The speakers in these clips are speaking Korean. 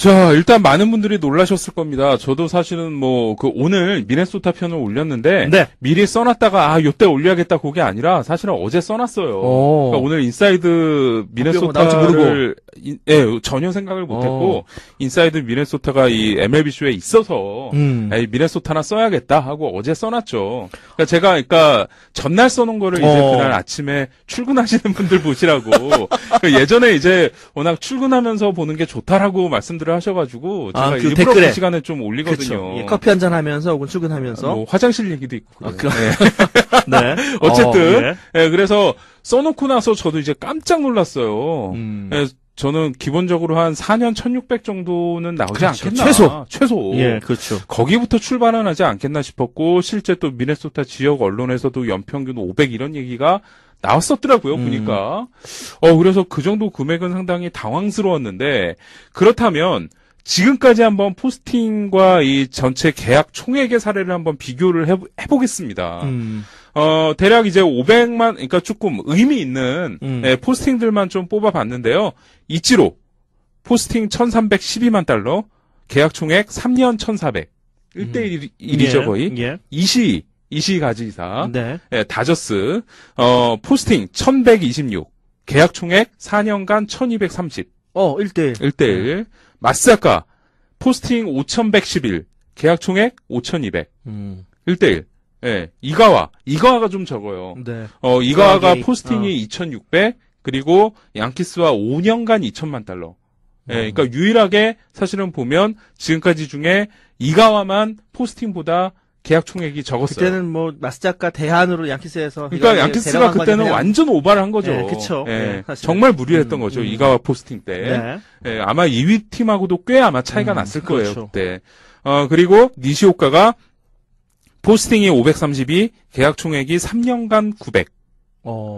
자, 일단 많은 분들이 놀라셨을 겁니다. 저도 사실은 오늘 미네소타 편을 올렸는데, 네. 미리 써놨다가, 요때 올려야겠다, 그게 아니라, 사실은 어제 써놨어요. 그러니까 오늘 인사이드 미네소타를, 전혀 생각을 못했고, 인사이드 미네소타가 이 MLB쇼에 있어서, 미네소타나 써야겠다 하고 어제 써놨죠. 그러니까 전날 써놓은 거를 이제 그날 아침에 출근하시는 분들 보시라고, 예전에 이제 워낙 출근하면서 보는 게 좋다라고 말씀들을 하셔가지고 제가 일부러 댓글에. 그 시간에 좀 올리거든요. 그렇죠. 예, 커피 한잔 하면서 혹은 출근하면서 화장실 얘기도 있고. 네. 어쨌든 그래서 써놓고 나서 저도 이제 깜짝 놀랐어요. 저는 기본적으로 한 4년 1600 정도는 나오지 그렇죠. 않겠나. 최소. 예, 그렇죠. 거기부터 출발은 하지 않겠나 싶었고 실제 또 미네소타 지역 언론에서도 연평균 500 이런 얘기가 나왔었더라고요, 보니까. 그래서 그 정도 금액은 상당히 당황스러웠는데, 그렇다면, 지금까지 한번 포스팅과 이 전체 계약 총액의 사례를 한번 비교를 해보겠습니다. 대략 이제 500만, 그러니까 조금 의미 있는, 포스팅들만 좀 뽑아봤는데요. 이치로, 포스팅 1312만 달러, 계약 총액 3년 1400. 1대1이죠, 거의. 예. 이시 가지이사. 네. 다저스, 포스팅 1126. 계약 총액 4년간 1230. 1대1. 1대1. 마스아카, 포스팅 5111. 계약 총액 5200. 1대1. 예, 이가와가 좀 적어요. 네. 이가와가 포스팅이 2600. 그리고 양키스와 5년간 2000만 달러. 예, 그러니까 유일하게 사실은 보면 지금까지 중에 이가와만 포스팅보다 계약 총액이 적었어요. 그때는 마스자카 대안으로 양키스에서. 그러니까 양키스가 그때는 완전 오바를 한 거죠. 네, 그쵸. 예, 정말 무리했던 거죠. 이가와 포스팅 때. 네. 예, 아마 2위 팀하고도 꽤 아마 차이가 났을 거예요. 그렇죠. 그때. 그리고 니시오카가 포스팅이 532, 계약 총액이 3년간 900.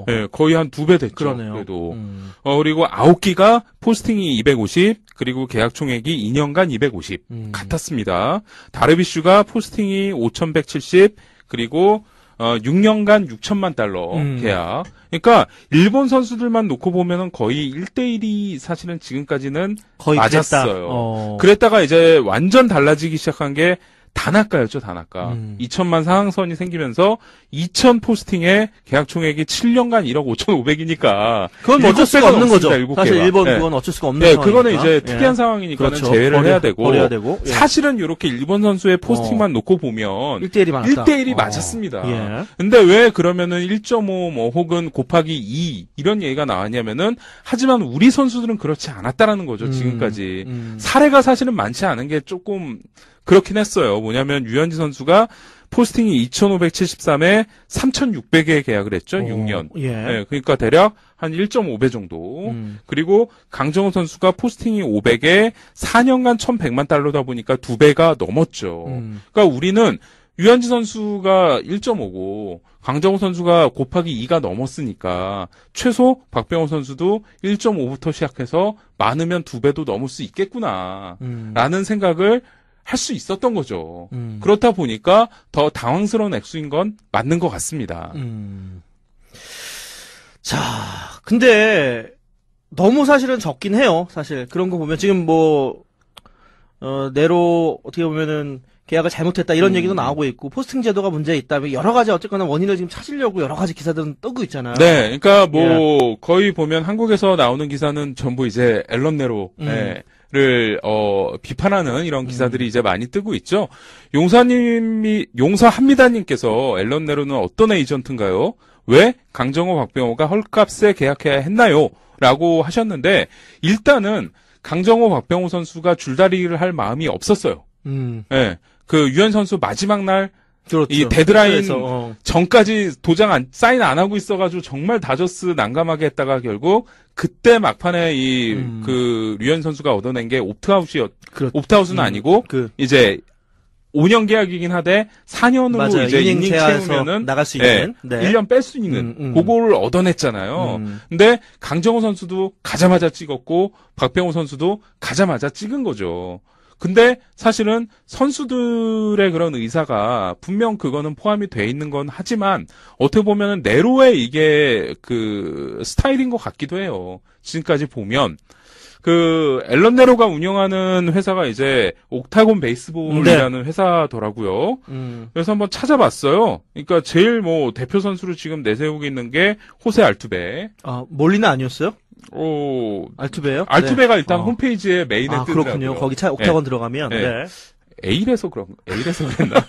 예, 거의 한 2배 됐죠. 그러네요. 그래도. 그리고 아오키가 포스팅이 250, 그리고 계약 총액이 2년간 250. 같았습니다. 다르비슈가 포스팅이 5170, 그리고 6년간 6천만 달러 계약. 그러니까 일본 선수들만 놓고 보면은 거의 1대1이 사실은 지금까지는 거의 맞았어요. 그랬다가 이제 완전 달라지기 시작한 게 다나카였죠, 다나카. 2천만 상한선이 생기면서 2천 포스팅에 계약 총액이 7년간 1억 5,500이니까. 그건 어쩔 수가 없는 거죠. 7개가. 사실 일본 그건 어쩔 수가 없는 상황이니까. 그거는 이제 특이한 상황이니까는 그렇죠. 제외를 해야 되고. 버려야 되고. 예. 사실은 이렇게 일본 선수의 포스팅만 놓고 보면 1대1이 많았다. 1대1이 맞았습니다. 예. 근데 근데 왜 그러면은 1.5 혹은 곱하기 2 이런 얘기가 나왔냐면은 하지만 우리 선수들은 그렇지 않았다라는 거죠, 지금까지. 사례가 사실은 많지 않은 게 조금 그렇긴 했어요. 뭐냐면 유현진 선수가 포스팅이 2,573에 3,600에 계약을 했죠. 6년. 예, 그러니까 대략 한 1.5배 정도. 그리고 강정호 선수가 포스팅이 500에 4년간 1,100만 달러다 보니까 2배가 넘었죠. 그러니까 우리는 유현진 선수가 1.5고 강정호 선수가 곱하기 2가 넘었으니까 최소 박병호 선수도 1.5부터 시작해서 많으면 2배도 넘을 수 있겠구나 라는 생각을 할 수 있었던 거죠. 그렇다 보니까 더 당황스러운 액수인 건 맞는 것 같습니다. 자, 근데 너무 사실은 적긴 해요. 사실 그런 거 보면 지금 내로 어떻게 보면은 계약을 잘못했다 이런 얘기도 나오고 있고 포스팅 제도가 문제 있다. 여러 가지 어쨌거나 원인을 지금 찾으려고 여러 가지 기사들은 뜨고 있잖아요. 네, 그러니까 거의 보면 한국에서 나오는 기사는 전부 이제 앨런 네로 를 비판하는 이런 기사들이 이제 많이 뜨고 있죠. 용서합니다님께서 앨런 네로는 어떤 에이전트인가요? 왜 강정호, 박병호가 헐값에 계약해야 했나요? 라고 하셨는데 일단은 강정호, 박병호 선수가 줄다리기를 할 마음이 없었어요. 예, 그 유현 선수 마지막 날 그렇죠. 이 데드라인 전까지 사인 안 하고 있어가지고 정말 다저스 난감하게 했다가 결국 그때 막판에 그 류현 선수가 얻어낸 게 옵트아웃은 아니고 이제 5년 계약이긴 하되 4년으로 맞아요. 이제 이닝 채우면은 나갈 수 있는 1년 뺄 수 있는 그거를 얻어냈잖아요. 근데 강정호 선수도 가자마자 찍었고 박병호 선수도 가자마자 찍은 거죠. 근데 사실은 선수들의 그런 의사가 분명 그거는 포함이 돼 있는 건 하지만 어떻게 보면은 네로의 이게 그 스타일인 것 같기도 해요. 지금까지 보면 그 앨런 네로가 운영하는 회사가 이제 옥타곤 베이스볼이라는 회사더라고요. 그래서 한번 찾아봤어요. 그러니까 제일 뭐 대표 선수로 지금 내세우고 있는 게 호세 알투베. 아, 몰리나 아니었어요? 알투베요? 알투베가 일단 홈페이지에 메인에 뜨더라고요. 그렇군요. 거기 옥타곤 들어가면. 네. A래서 그랬나?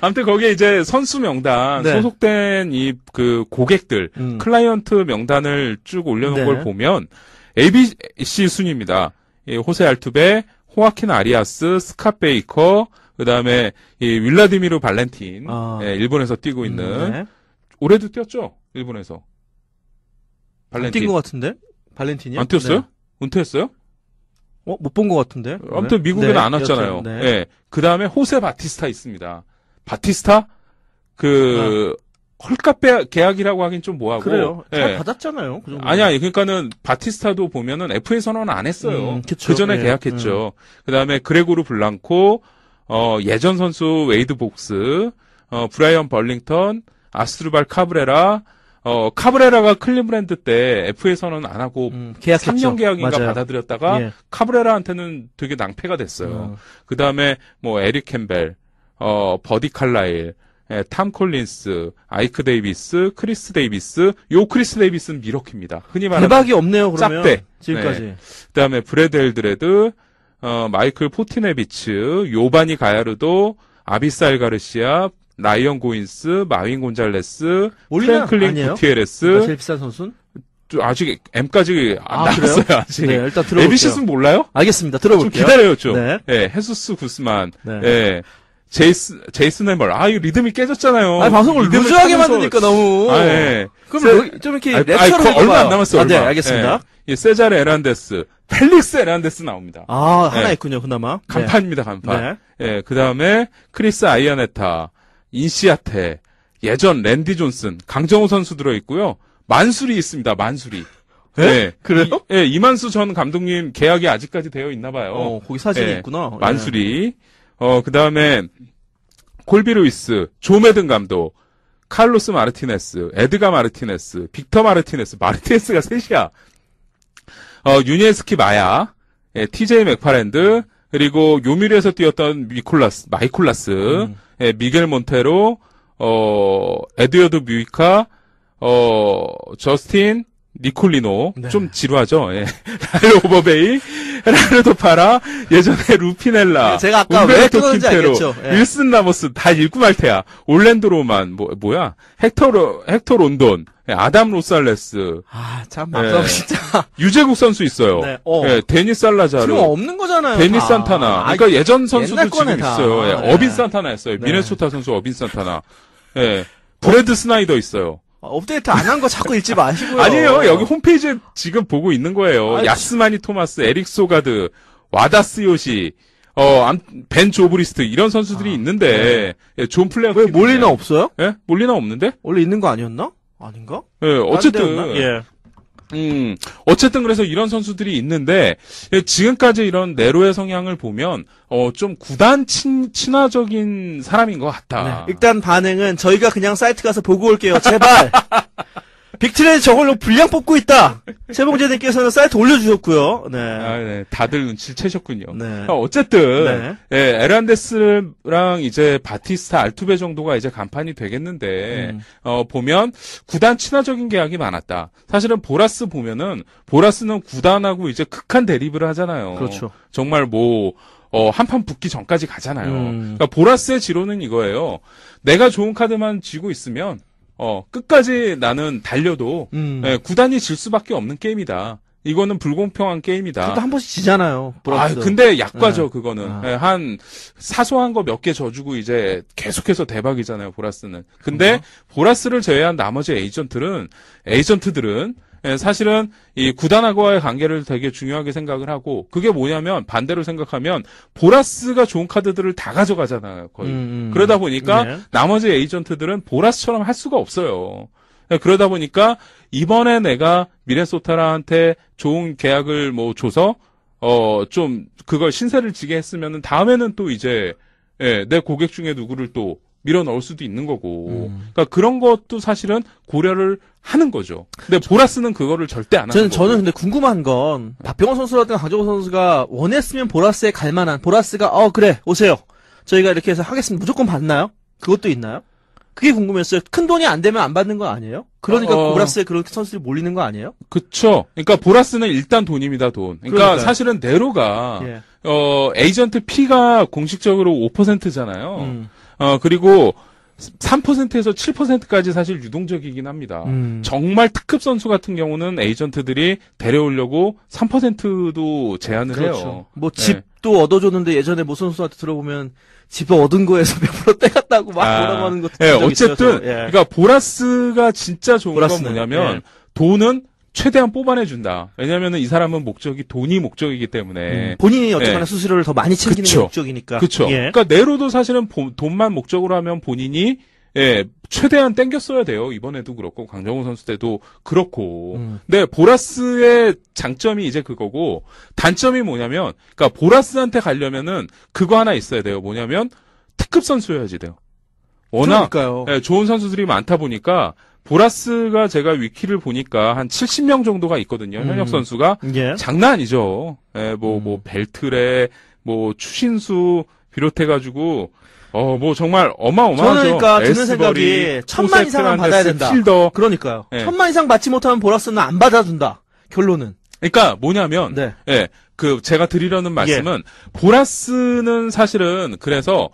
아무튼 거기에 이제 선수 명단, 소속된 그 고객들, 클라이언트 명단을 쭉 올려놓은 걸 보면, ABC 순입니다. 호세 알투베, 호아킨 아리아스, 스캇 베이커, 그 다음에, 윌라디미르 발렌틴, 일본에서 뛰고 있는, 올해도 뛰었죠? 일본에서. 발렌틴. 뛴 것 같은데? 발렌틴이요? 안 뛰었어요? 은퇴했어요? 못 본 것 같은데? 아무튼 미국에는 안 왔잖아요. 네. 그 다음에 호세 바티스타 있습니다. 바티스타? 헐값 계약이라고 하긴 좀 뭐하고. 그래요. 잘 받았잖아요. 그 아니, 그러니까는 바티스타도 보면은 FA 선언 안 했어요. 그 전에 계약했죠. 그 다음에 그레고르 블랑코, 예전 선수 웨이드 복스, 브라이언 벌링턴, 아스트루발 카브레라, 카브레라가 클리브랜드 때 FA 선언 안 하고 3년 계약인가 받아들였다가 카브레라한테는 되게 낭패가 됐어요. 그 다음에 뭐 에릭 캠벨, 버디 칼라일, 탐 콜린스, 아이크 데이비스, 크리스 데이비스, 크리스 데이비스는 미러키입니다. 흔히 말하는 대박이 없네요. 그러면 짝대. 지금까지. 그 다음에 브래드 엘드레드, 마이클 포티네비츠, 요바니 가야르도, 아비사일 가르시아, 라이언 고인스, 마윈 곤잘레스, 프랭클린 구티에레스. 제일 비싼 선수는? 아직 M까지 안 나왔어요, 아직. 네, 일단 들어볼게요. 에비시스는 몰라요? 알겠습니다. 들어볼게요. 좀 기다려요, 좀. 헤수스 구스만. 제이슨 해멀. 이거 리듬이 깨졌잖아요. 방송을 루즈하게 만드니까 너무. 그럼 좀 이렇게 랩처럼 얼마 안 남았어요, 얼마. 네, 알겠습니다. 세자르 에란데스, 펠릭스 에란데스 나옵니다. 하나 있군요, 그나마. 간판입니다, 간판. 그 다음에 크리스 아이아네타, 인시아테, 예전 랜디 존슨, 강정호 선수 들어있고요. 만수리 있습니다, 만수리. 그래요? 이만수 전 감독님 계약이 아직까지 되어 있나 봐요. 거기 사진이 있구나. 만수리. 그 다음에 콜비 루이스, 조 메든 감독, 칼로스 마르티네스, 에드가 마르티네스, 빅터 마르티네스가 셋이야. 유니에스키 마야, TJ 맥파랜드, 그리고 요미르에서 뛰었던 마이콜라스, 미겔 몬테로, 에드워드 뮤이카, 저스틴 니콜리노, 좀 지루하죠? 라르 오버베이, 라르도 파라, 예전에 루피넬라, 제가 아까 왜 끊었는지 알겠죠? 윌슨 라모스, 다 읽고 말 테야. 올랜도 로만, 뭐야? 헥터 론돈, 아담 로살레스. 참, 막상 진짜. 유재국 선수 있어요. 데니스 살라자르. 지금 없는 거잖아요. 데니스 산타나. 그러니까 예전 선수도 지금 있어요. 어빈 산타나 했어요. 네. 미네소타 선수 어빈 산타나. 브래드 스나이더 있어요. 업데이트 안 한 거 자꾸 읽지 마시고요. 아니에요. 여기 홈페이지에 지금 보고 있는 거예요. 야스마니 토마스, 에릭 소가드, 와다스 요시, 벤 조브리스트 이런 선수들이 있는데 존 플레어 왜 몰리나 없어요? 몰리나 없는데? 원래 있는 거 아니었나? 아닌가? 어쨌든 어쨌든 그래서 이런 선수들이 있는데 지금까지 이런 네로의 성향을 보면 좀 구단 친화적인 사람인 것 같다. 일단 반응은 저희가 그냥 사이트 가서 보고 올게요. 제발. 빅트레이 저걸로 분량 뽑고 있다. 최봉재님께서는 사이트 올려주셨고요. 네. 다들 눈치를 채셨군요. 어쨌든 에란데스랑 이제 바티스타 알투베 정도가 이제 간판이 되겠는데 보면 구단 친화적인 계약이 많았다. 사실은 보라스 보면은 보라스는 구단하고 이제 극한 대립을 하잖아요. 그렇죠. 정말 한판 붙기 전까지 가잖아요. 그러니까 보라스의 지론은 이거예요. 내가 좋은 카드만 쥐고 있으면 끝까지 나는 달려도, 구단이 질 수밖에 없는 게임이다. 이거는 불공평한 게임이다. 그래도 한 번씩 지잖아요. 근데 약과죠, 그거는. 한, 사소한 거 몇 개 져주고 이제 계속해서 대박이잖아요, 보라스는. 근데, 보라스를 제외한 나머지 에이전트들은, 사실은 이 구단하고의 관계를 되게 중요하게 생각을 하고 그게 뭐냐면 반대로 생각하면 보라스가 좋은 카드들을 다 가져가잖아요. 거의. 그러다 보니까 나머지 에이전트들은 보라스처럼 할 수가 없어요. 그러다 보니까 이번에 내가 미네소타한테 좋은 계약을 줘서 좀 그걸 신세를 지게 했으면은 다음에는 또 이제 내 고객 중에 누구를 또 밀어 넣을 수도 있는 거고. 그러니까 그런 것도 사실은 고려를 하는 거죠. 근데 보라스는 그거를 절대 안 하는 거고. 저는 근데 궁금한 건 박병호 선수라든가 강정호 선수가 원했으면 보라스에 갈 만한 보라스가 그래 오세요. 저희가 이렇게 해서 하겠습니다. 무조건 받나요? 그것도 있나요? 그게 궁금했어요. 큰 돈이 안 되면 안 받는 거 아니에요? 그러니까 보라스에 그런 선수들이 몰리는 거 아니에요? 그쵸. 그러니까 보라스는 일단 돈입니다, 돈. 그러니까 그러니까요. 사실은 네로가 예. 에이전트 P가 공식적으로 5%잖아요. 그리고 3%에서 7%까지 사실 유동적이긴 합니다. 정말 특급 선수 같은 경우는 에이전트들이 데려오려고 3%도 제한을 그렇죠. 해요. 뭐 집도 얻어줬는데 예전에 모 선수한테 들어보면 집 얻은 거에서 몇 프로 떼갔다고 막 뭐라고 하는 것도 예, 본 적이 어쨌든 있어서, 예. 그러니까 보라스가 진짜 좋은 건 보라스는, 뭐냐면 예. 돈은 최대한 뽑아내준다. 왜냐면은 이 사람은 돈이 목적이기 때문에. 본인이 어쨌거나 예. 수수료를 더 많이 챙기는 게 그쵸. 목적이니까. 그렇죠. 예. 그러니까 네로도 사실은 돈만 목적으로 하면 본인이 최대한 땡겨 써야 돼요. 이번에도 그렇고 강정호 선수 때도 그렇고. 근데 보라스의 장점이 이제 그거고 단점이 뭐냐면 그러니까 보라스한테 가려면은 그거 하나 있어야 돼요. 뭐냐면 특급 선수여야지 돼요. 워낙 그러니까요. 좋은 선수들이 많다 보니까 보라스가 제가 위키를 보니까 한 70명 정도가 있거든요. 현역 선수가. 예. 장난 아니죠. 뭐 벨트레, 뭐 추신수 비롯해가지고 뭐 정말 어마어마하죠. 저는 그러니까 드는 에스버리, 생각이 1000만 이상은 받아야 된다. 필더. 그러니까요. 예. 1000만 이상 받지 못하면 보라스는 안 받아준다. 결론은. 그러니까 뭐냐면 네. 제가 드리려는 말씀은 보라스는 사실은 그래서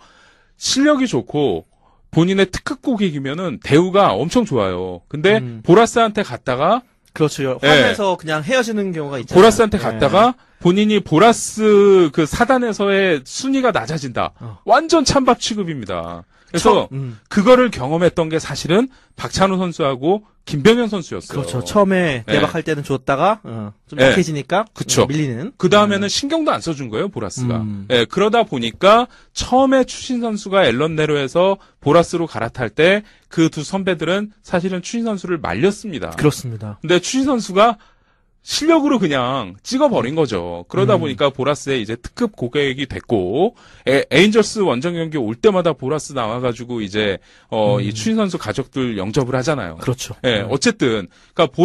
실력이 좋고 본인의 특급 고객이면은 대우가 엄청 좋아요. 근데 보라스한테 갔다가 그렇죠. 화면에서 그냥 헤어지는 경우가 있잖아요. 보라스한테 갔다가 본인이 보라스 그 사단에서의 순위가 낮아진다. 완전 찬밥 취급입니다. 그래서 그거를 경험했던 게 사실은 박찬호 선수하고 김병현 선수였어요. 그렇죠. 처음에 대박할 때는 줬다가 좀 약해지니까 그쵸. 밀리는. 그 다음에는 신경도 안 써준 거예요, 보라스가. 그러다 보니까 처음에 추신 선수가 앨런 네로에서 보라스로 갈아탈 때 그 두 선배들은 사실은 추신 선수를 말렸습니다. 그렇습니다. 근데 추신 선수가 실력으로 찍어버린 거죠. 그러다 보니까 보라스의 이제 특급 고객이 됐고, 에인절스 원정 경기 올 때마다 보라스 나와가지고 이제, 이 추신 선수 가족들 영접을 하잖아요. 그렇죠. 어쨌든, 그러니까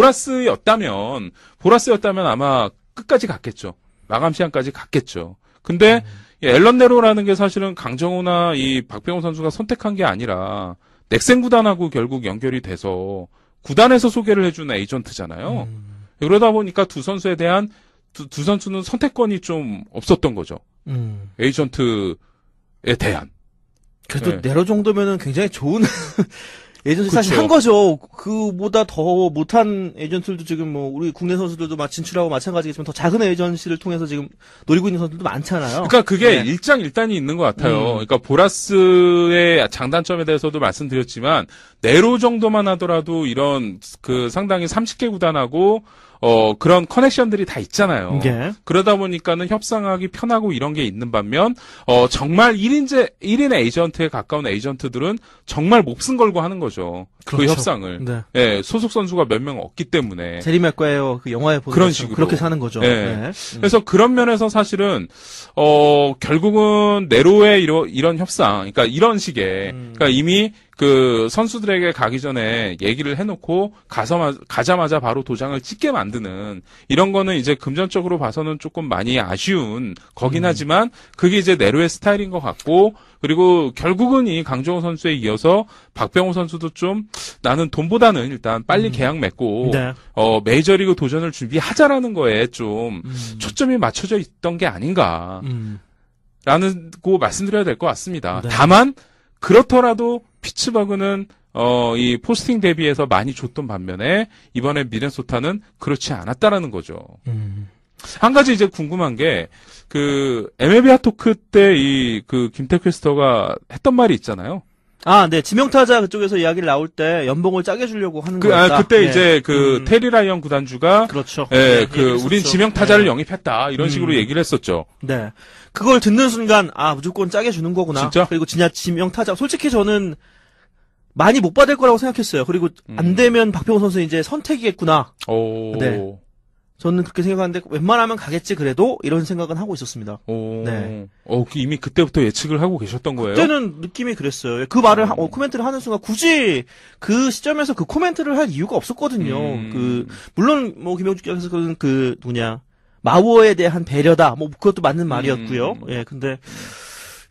보라스였다면 아마 끝까지 갔겠죠. 마감 시간까지 갔겠죠. 근데, 이 앨런 네로라는 게 사실은 강정호나 이 박병호 선수가 선택한 게 아니라, 넥센 구단하고 결국 연결이 돼서, 구단에서 소개를 해준 에이전트잖아요. 그러다 보니까 두 선수에 대한 두 선수는 선택권이 좀 없었던 거죠. 에이전트에 대한. 그래도 네로 정도면은 굉장히 좋은 에이전트 사실 한 거죠. 그보다 더 못한 에이전트들도 지금 뭐 우리 국내 선수들도 진출하고 마찬가지겠지만 더 작은 에이전시를 통해서 지금 노리고 있는 선수들도 많잖아요. 그러니까 그게 일장일단이 있는 것 같아요. 그러니까 보라스의 장단점에 대해서도 말씀드렸지만 네로 정도만 하더라도 이런 상당히 30개 구단하고 그런 커넥션들이 다 있잖아요. 그러다 보니까는 협상하기 편하고 이런 게 있는 반면, 정말 1인 에이전트에 가까운 에이전트들은 정말 몹쓴 걸고 하는 거죠. 그렇죠. 그 협상을. 네. 소속 선수가 몇 명 없기 때문에. 제리 맥과이어 그 영화에 보는 그런 식으로. 그렇게 사는 거죠. 네. 그래서 그런 면에서 사실은, 결국은 네로의 이런 협상, 그러니까 이런 식의, 그러니까 이미 그 선수들에게 가기 전에 얘기를 해놓고 가자마자 바로 도장을 찍게 만드는 이런 거는 이제 금전적으로 봐서는 조금 많이 아쉬운 거긴 하지만 그게 이제 네로의 스타일인 것 같고 그리고 결국은 이 강정호 선수에 이어서 박병호 선수도 좀 나는 돈보다는 일단 빨리 계약 맺고 메이저리그 도전을 준비하자라는 거에 좀 초점이 맞춰져 있던 게 아닌가 라고 말씀드려야 될 것 같습니다. 다만 그렇더라도 피츠버그는 이 포스팅 대비해서 많이 줬던 반면에 이번에 미네소타는 그렇지 않았다라는 거죠. 한 가지 이제 궁금한 게 MLB 핫토크 때 김태규 캐스터가 했던 말이 있잖아요. 네. 지명타자 그쪽에서 이야기를 나올 때 연봉을 짜게 주려고 하는 거였다. 그때 이제 테리 라이언 구단주가 그렇죠. 우린 지명타자를 영입했다. 이런 식으로 얘기를 했었죠. 네. 그걸 듣는 순간 무조건 짜게 주는 거구나. 진짜? 그리고 진짜 지명타자 솔직히 저는 많이 못 받을 거라고 생각했어요. 그리고 안 되면 박병호 선수 이제 선택이겠구나. 네. 저는 그렇게 생각하는데 웬만하면 가겠지 그래도 이런 생각은 하고 있었습니다. 오. 네. 이미 그때부터 예측을 하고 계셨던 거예요? 그때는 느낌이 그랬어요. 그 말을 코멘트를 하는 순간 굳이 그 시점에서 그 코멘트를 할 이유가 없었거든요. 물론 뭐 김영주께서 그 누구냐 마우어에 대한 배려다. 뭐 그것도 맞는 말이었고요. 예, 근데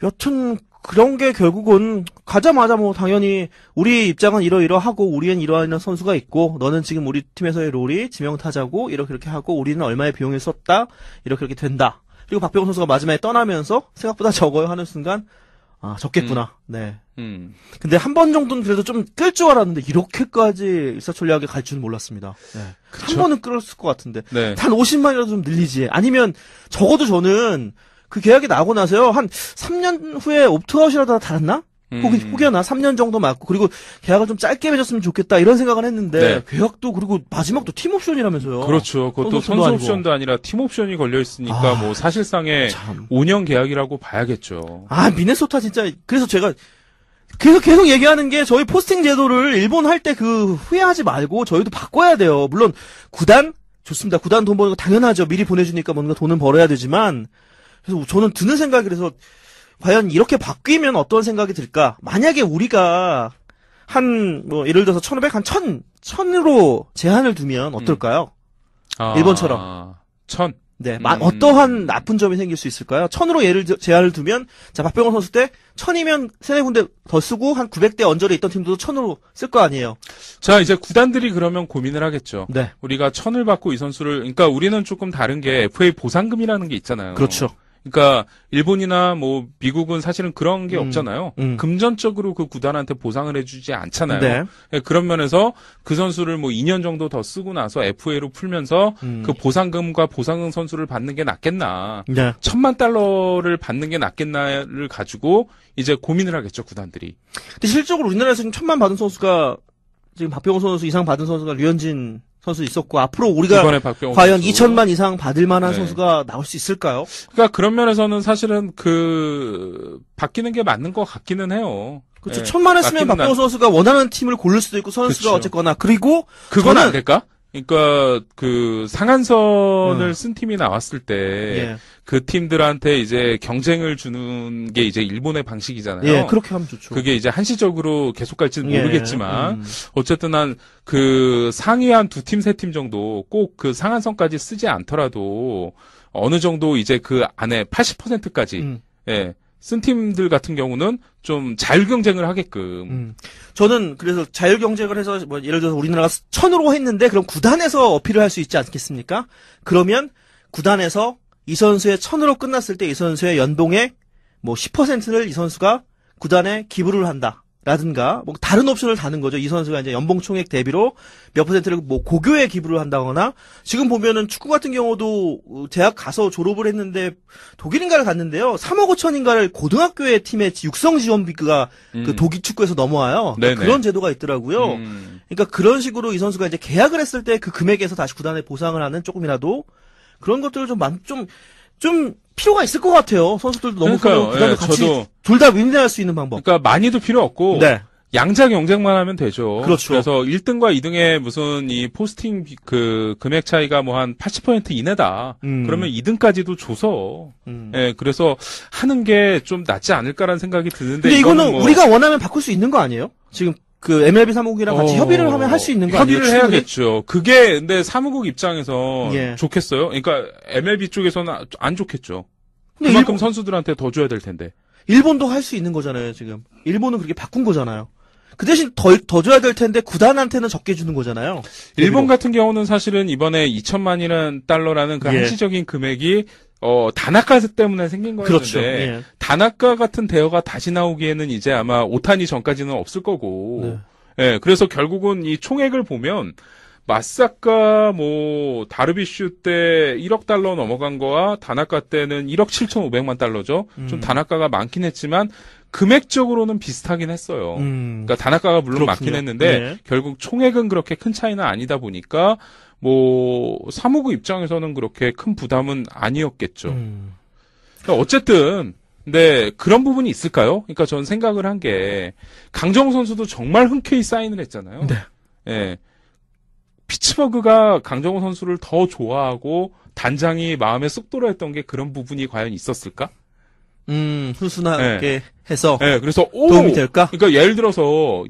여튼 그런 게 결국은 가자마자 뭐 당연히 우리 입장은 이러이러하고 우리는 이러한 선수가 있고 너는 지금 우리 팀에서의 롤이 지명타자고 이렇게 하고 우리는 얼마의 비용을 썼다 이렇게 된다. 그리고 박병호 선수가 마지막에 떠나면서 생각보다 적어요 하는 순간 아 적겠구나. 네. 근데 한 번 정도는 그래도 좀 끌 줄 알았는데 이렇게까지 일사천리하게 갈 줄은 몰랐습니다. 네. 한 번은 끌었을 것 같은데 네. 한 50만이라도 좀 늘리지. 아니면 적어도 저는 그 계약이 나고 나서요 한 3년 후에 옵트아웃이라도 달았나? 혹여나 3년 정도 맞고 그리고 계약을 좀 짧게 맺었으면 좋겠다 이런 생각을 했는데 네. 계약도 그리고 마지막도 팀 옵션이라면서요. 그렇죠. 그것도 선수 옵션도 아니라 팀 옵션이 걸려 있으니까 뭐 사실상의 5년 계약이라고 봐야겠죠. 아 미네소타 진짜 그래서 제가 계속 얘기하는 게 저희 포스팅 제도를 일본 할 때 그 후회하지 말고 저희도 바꿔야 돼요. 물론 구단 좋습니다. 구단 돈 버는 거 당연하죠. 미리 보내주니까 뭔가 돈은 벌어야 되지만 그래서 저는 드는 생각이 그래서 과연 이렇게 바뀌면 어떤 생각이 들까? 만약에 우리가 뭐 예를 들어서 1,500, 한 1,000으로 제한을 두면 어떨까요? 일본처럼. 1,000. 네. 어떠한 나쁜 점이 생길 수 있을까요? 1,000으로 제한을 두면, 자, 박병호 선수 때 1,000이면 세네 군데 더 쓰고 한 900대 언저리에 있던 팀도 1,000으로 쓸 거 아니에요? 자, 이제 구단들이 그러면 고민을 하겠죠. 네. 우리가 1,000을 받고 이 선수를, 그러니까 우리는 조금 다른 게 FA 보상금이라는 게 있잖아요. 그렇죠. 그러니까 일본이나 뭐 미국은 사실은 그런 게 없잖아요. 금전적으로 그 구단한테 보상을 해주지 않잖아요. 네. 그런 면에서 그 선수를 뭐 2년 정도 더 쓰고 나서 FA로 풀면서 그 보상금과 보상금 선수를 받는 게 낫겠나. 네. $1,000만 받는 게 낫겠나를 가지고 이제 고민을 하겠죠, 구단들이. 근데 실적으로 우리나라에서 지금 1,000만 받은 선수가 지금 박병호 선수 이상 받은 선수가 류현진 선수 있었고 앞으로 우리가 과연 2,000만 이상 받을 만한 선수가 나올 수 있을까요? 그러니까 그런 면에서는 사실은 바뀌는 게 맞는 것 같기는 해요. 그렇죠. 1,000만 했으면 박병호 선수가 원하는 팀을 고를 수도 있고 선수가 그렇죠. 어쨌거나 그리고 그건 안 될까? 그러니까 상한선을 쓴 팀이 나왔을 때 그 팀들한테 이제 경쟁을 주는 게 이제 일본의 방식이잖아요. 예, 그렇게 하면 좋죠. 그게 이제 한시적으로 계속 갈지는 모르겠지만 어쨌든 상위 한 2팀, 3팀 정도 꼭 그 상한선까지 쓰지 않더라도 어느 정도 이제 그 안에 80%까지 쓴 팀들 같은 경우는 좀 자율 경쟁을 하게끔. 저는 그래서 자율 경쟁을 해서 뭐 예를 들어서 우리나라가 1,000으로 했는데 그럼 구단에서 어필을 할 수 있지 않겠습니까? 그러면 구단에서 이 선수의 1,000으로 끝났을 때 이 선수의 연봉의 뭐 10%를 이 선수가 구단에 기부를 한다. 라든가 뭐 다른 옵션을 다는 거죠. 이 선수가 이제 연봉 총액 대비로 몇 퍼센트를 뭐 고교에 기부를 한다거나 지금 보면은 축구 같은 경우도 대학 가서 졸업을 했는데 독일인가를 갔는데요. 3억 5천인가를 고등학교의 팀의 육성 지원비가 그 독일 축구에서 넘어와요. 그러니까 그런 제도가 있더라고요. 그러니까 그런 식으로 이 선수가 이제 계약을 했을 때 그 금액에서 다시 구단에 보상을 하는 조금이라도 그런 것들을 좀 필요가 있을 것 같아요. 선수들도 너무 크면 구단도 같이 둘 다 윈윈할 수 있는 방법. 그러니까 많이도 필요 없고 양자 경쟁만 하면 되죠. 그렇죠. 그래서 1등과 2등의 무슨 이 포스팅 금액 차이가 뭐 한 80% 이내다. 그러면 2등까지도 줘서 그래서 하는 게 좀 낫지 않을까라는 생각이 드는데 근데 이거는 우리가 원하면 바꿀 수 있는 거 아니에요? 지금 그 MLB 사무국이랑 같이 협의를 하면 할 수 있는 거 아니에요? 협의를 해야겠죠. 그게 근데 사무국 입장에서 좋겠어요? 그러니까 MLB 쪽에서는 안 좋겠죠. 그만큼 선수들한테 더 줘야 될 텐데. 일본도 할 수 있는 거잖아요, 지금. 일본은 그렇게 바꾼 거잖아요. 그 대신 더 줘야 될 텐데 구단한테는 적게 주는 거잖아요. 일본 같은 경우는 사실은 이번에 2,000만이라는 달러라는 그 한시적인 금액이 다나카 때문에 생긴 거였는데 그렇죠. 다나카 같은 대여가 다시 나오기에는 이제 아마 오타니 전까지는 없을 거고 그래서 결국은 이 총액을 보면 마사카 다르비슈 때 1억 달러 넘어간 거와 다나카 때는 1억 7,500만 달러죠. 좀 다나카가 많긴 했지만 금액적으로는 비슷하긴 했어요. 그러니까 다나카가 물론 많긴 했는데 결국 총액은 그렇게 큰 차이는 아니다 보니까 사무국 입장에서는 그렇게 큰 부담은 아니었겠죠. 그러니까 어쨌든 근데 그런 부분이 있을까요? 그러니까 저는 생각을 한 게 강정호 선수도 정말 흔쾌히 사인을 했잖아요. 피츠버그가 강정호 선수를 더 좋아하고 단장이 마음에 쏙 들어했던 게 그런 부분이 과연 있었을까? 훈훈하게 해서 네, 그래서 도움이 될까? 그러니까 예를 들어서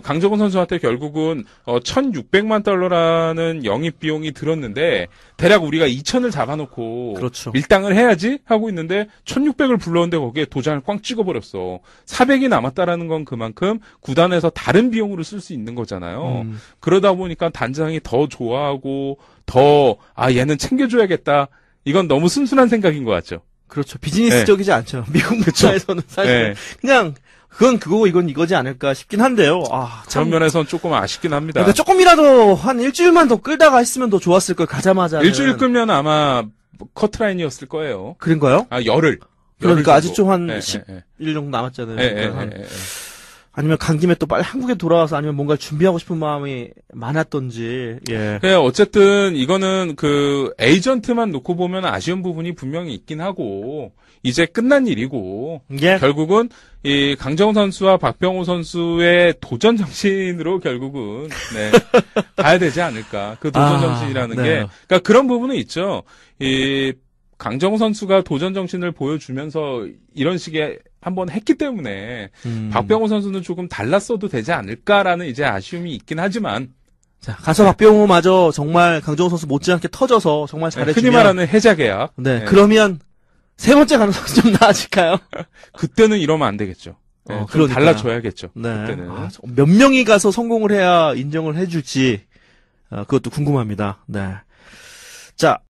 강정호 선수한테 결국은 1,600만 달러라는 영입 비용이 들었는데 대략 우리가 2,000을 잡아놓고 그렇죠. 밀당을 해야지 하고 있는데 1,600을 불렀는데 거기에 도장을 꽝 찍어버렸어. 400이 남았다라는 건 그만큼 구단에서 다른 비용으로 쓸 수 있는 거잖아요. 그러다 보니까 단장이 더 좋아하고 얘는 챙겨줘야겠다. 이건 너무 순순한 생각인 것 같죠. 그렇죠. 비즈니스적이지 않죠. 미국 문화에서는 사실 그냥 그건 그거고 이건 이거지 않을까 싶긴 한데요. 그런 면에서는 조금 아쉽긴 합니다. 그러니까 조금이라도 한 일주일만 더 끌다가 했으면 더 좋았을 걸 가자마자. 일주일 끌면 아마 커트라인이었을 거예요. 그런가요? 열흘. 그러니까 아직 좀 한 10일 정도 남았잖아요. 아니면 간 김에 또 빨리 한국에 돌아와서 아니면 뭔가 준비하고 싶은 마음이 많았던지. 그냥 어쨌든 이거는 그 에이전트만 놓고 보면 아쉬운 부분이 분명히 있긴 하고 이제 끝난 일이고 결국은 이 강정호 선수와 박병호 선수의 도전 정신으로 결국은 가야 되지 않을까. 그 도전 정신이라는 게 그러니까 그런 부분은 있죠. 이 강정호 선수가 도전 정신을 보여주면서 이런 식의 한번 했기 때문에 박병호 선수는 조금 달랐어도 되지 않을까라는 이제 아쉬움이 있긴 하지만 자, 가서 박병호마저 정말 강정호 선수 못지않게 터져서 정말 잘해주면 흔히 말하는 해자 계약. 그러면 세 번째 가능성이 좀 나아질까요? 그때는 이러면 안 되겠죠. 좀 달라져야겠죠. 그때는 몇 명이 가서 성공을 해야 인정을 해줄지 그것도 궁금합니다. 자.